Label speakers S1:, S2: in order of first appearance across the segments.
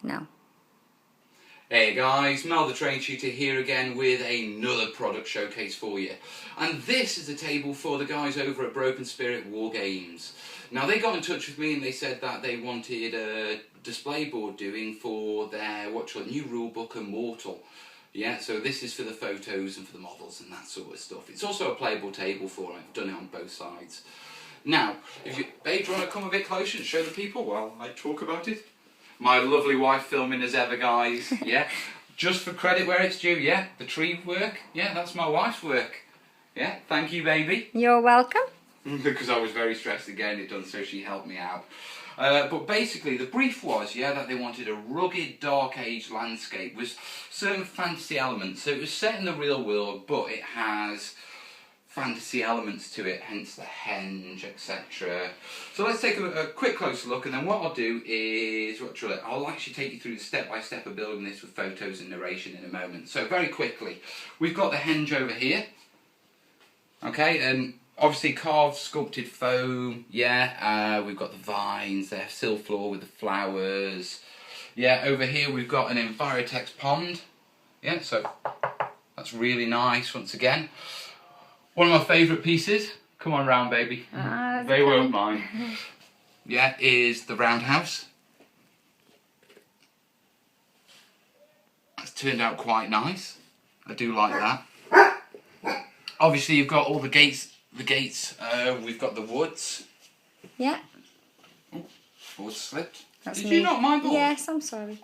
S1: now.
S2: Hey guys, Mel the Train Shooter here again with another product showcase for you. And this is a table for the guys over at Broken Spirit Wargames. Now they got in touch with me and they said that they wanted a display board doing for their new rulebook Immortal. Yeah, so this is for the photos and for the models and that sort of stuff. It's also a playable table for it. I've done it on both sides. Now, if you, babe, do you want to come a bit closer and show the people while I talk about it? My lovely wife filming as ever, guys. Yeah, just for credit where it's due. Yeah, the tree work. Yeah, that's my wife's work. Yeah, thank you, baby.
S1: You're welcome.
S2: Because I was very stressed at getting it done, so she helped me out. But basically, the brief was, yeah, that they wanted a rugged, dark age landscape with certain fantasy elements. So it was set in the real world, but it has fantasy elements to it, hence the henge, etc. So let's take a quick closer look, and then what I'll do is, I'll actually take you through the step-by-step of building this with photos and narration in a moment. So very quickly, we've got the henge over here, okay, and obviously carved, sculpted foam, yeah, we've got the vines there, sill floor with the flowers, yeah, over here we've got an Envirotex pond, yeah, so that's really nice once again. One of my favourite pieces, come on round baby, they won't mind, yeah, is the roundhouse. That's turned out quite nice, I do like that. Obviously you've got all the gates, we've got the woods.
S1: Yeah.
S2: Oh, board slipped.
S1: That's
S2: Did
S1: me.
S2: you not my board?
S1: Yes, I'm sorry.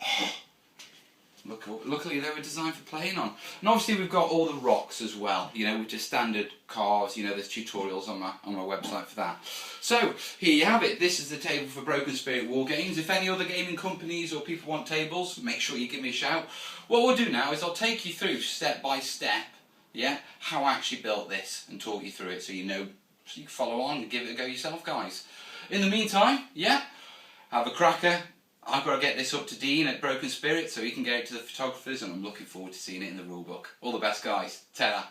S2: Luckily they were designed for playing on. And obviously we've got all the rocks as well, you know, with just standard carves, you know, there's tutorials on my website for that. So, here you have it, this is the table for Broken Spirit Wargames. If any other gaming companies or people want tables, make sure you give me a shout. What we'll do now is I'll take you through step by step, yeah, how I actually built this and talk you through it so you know, so you can follow on and give it a go yourself, guys. In the meantime, yeah, have a cracker. I've got to get this up to Dean at Broken Spirit so he can get it to the photographers, and I'm looking forward to seeing it in the rulebook. All the best, guys. Ta-ra.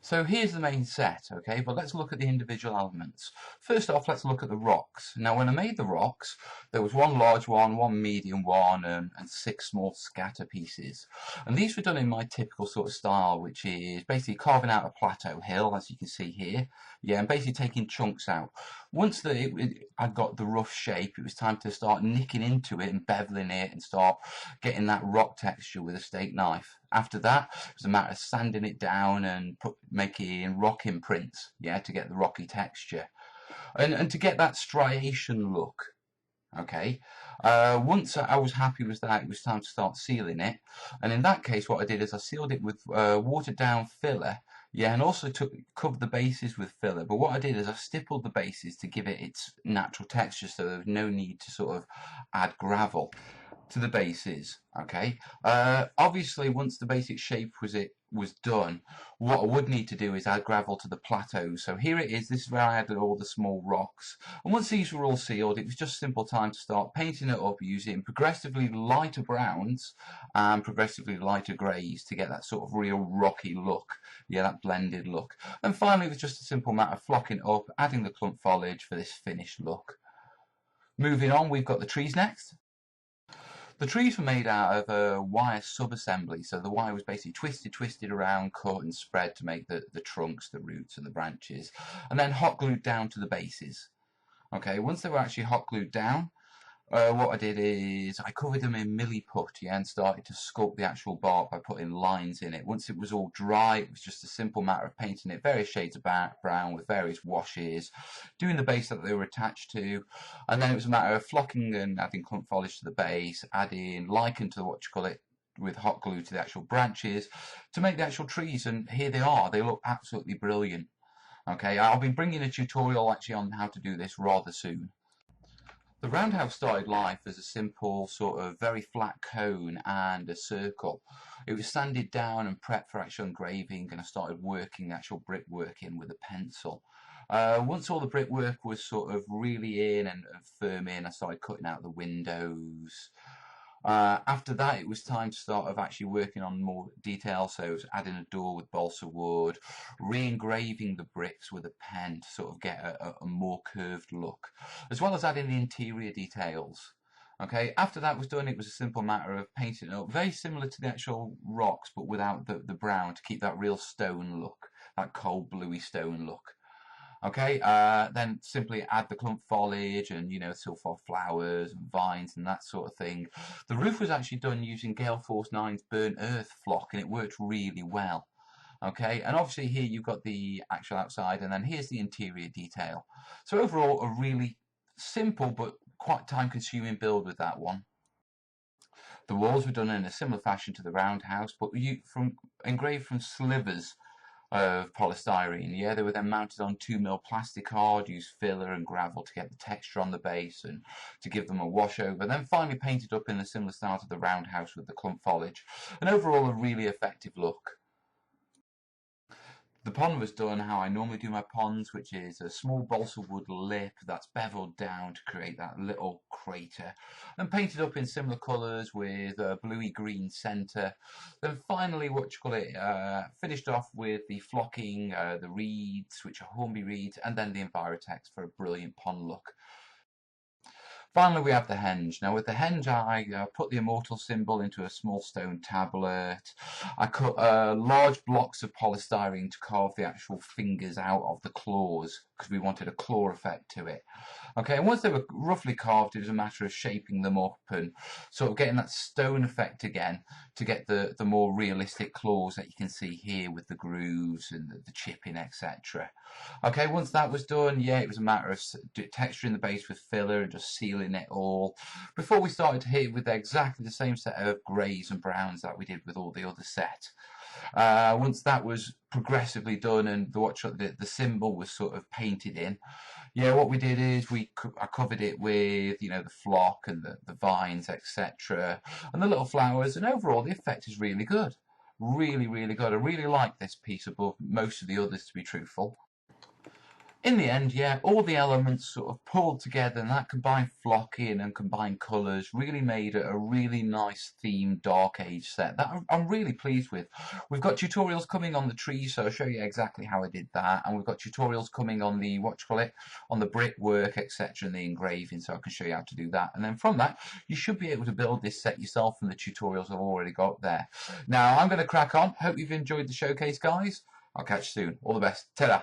S2: So here's the main set, okay, but let's look at the individual elements. First off, let's look at the rocks. Now when I made the rocks, there was one large one, one medium one, and 6 small scatter pieces. And these were done in my typical sort of style, which is basically carving out a plateau hill, as you can see here. Yeah, and basically taking chunks out. Once I got the rough shape, it was time to start nicking into it and beveling it and start getting that rock texture with a steak knife. After that, it was a matter of sanding it down and making rock imprints, yeah, to get the rocky texture. And to get that striation look, okay. Once I was happy with that, it was time to start sealing it. And in that case, what I did is I sealed it with watered down filler. Yeah, and also covered the bases with filler. But what I did is I stippled the bases to give it its natural texture, so there was no need to sort of add gravel to the bases. Okay. Obviously, once the basic shape was done, what I would need to do is add gravel to the plateau. So here it is. This is where I added all the small rocks. And once these were all sealed, it was just simple time to start painting it up using progressively lighter browns and progressively lighter greys to get that sort of real rocky look. Yeah, that blended look. And finally, it was just a simple matter of flocking up, adding the clump foliage for this finished look. Moving on, we've got the trees next. The trees were made out of a wire sub-assembly, so the wire was basically twisted around, cut and spread to make the trunks, the roots and the branches, and then hot glued down to the bases. Okay, once they were actually hot glued down, what I did is I covered them in milliput, yeah, and started to sculpt the actual bark by putting lines in it. Once it was all dry, it was just a simple matter of painting it various shades of brown with various washes, doing the base that they were attached to, and then it was a matter of flocking and adding clump foliage to the base, adding lichen to with hot glue to the actual branches to make the actual trees, and here they are. They look absolutely brilliant. Okay, I'll be bringing a tutorial actually on how to do this rather soon. The roundhouse started life as a simple sort of very flat cone and a circle. It was sanded down and prepped for actual engraving, and I started working the actual brickwork in with a pencil. Once all the brickwork was sort of really in and firm in, I started cutting out the windows. After that, it was time to start actually working on more detail, so it was adding a door with balsa wood, re-engraving the bricks with a pen to sort of get a more curved look, as well as adding the interior details. Okay, after that was done, it was a simple matter of painting it up, very similar to the actual rocks, but without the brown, to keep that real stone look, that cold bluey stone look. Okay, then simply add the clump foliage and, you know, silph flowers and vines and that sort of thing. The roof was actually done using Gale Force 9's burnt earth flock, and it worked really well. Okay, and obviously here you've got the actual outside, and then here's the interior detail. So overall, a really simple but quite time-consuming build with that one. The walls were done in a similar fashion to the roundhouse, but engraved from slivers of polystyrene. Yeah, they were then mounted on 2mm plastic card, used filler and gravel to get the texture on the base and to give them a wash over, then finally painted up in a similar style to the roundhouse with the clump foliage, and overall a really effective look. The pond was done how I normally do my ponds, which is a small balsa wood lip that's beveled down to create that little crater, and painted up in similar colours with a bluey green centre. Then finally, finished off with the flocking, the reeds, which are Hornby reeds, and then the Envirotex for a brilliant pond look. Finally, we have the henge. Now, with the henge, I put the Immortal symbol into a small stone tablet. I cut large blocks of polystyrene to carve the actual fingers out of the claws, because we wanted a claw effect to it. Okay, and once they were roughly carved, it was a matter of shaping them up and sort of getting that stone effect again to get the more realistic claws that you can see here with the grooves and the chipping, etc. Okay, once that was done, yeah, it was a matter of texturing the base with filler and just sealing it all before we started to hit it with exactly the same set of greys and browns that we did with all the other set. Once that was progressively done and the symbol was sort of painted in, yeah, what we did is I covered it with, you know, the flock and the vines, etc., and the little flowers, and overall the effect is really good. Really, really good. I really like this piece above most of the others, to be truthful. In the end, yeah, all the elements sort of pulled together, and that combined flocking and combined colours really made it a really nice themed Dark Age set that I'm really pleased with. We've got tutorials coming on the trees, so I'll show you exactly how I did that, and we've got tutorials coming on the, on the brickwork, etc., and the engraving, so I can show you how to do that. And then from that, you should be able to build this set yourself from the tutorials I've already got there. Now, I'm going to crack on. Hope you've enjoyed the showcase, guys. I'll catch you soon. All the best. Ta-da!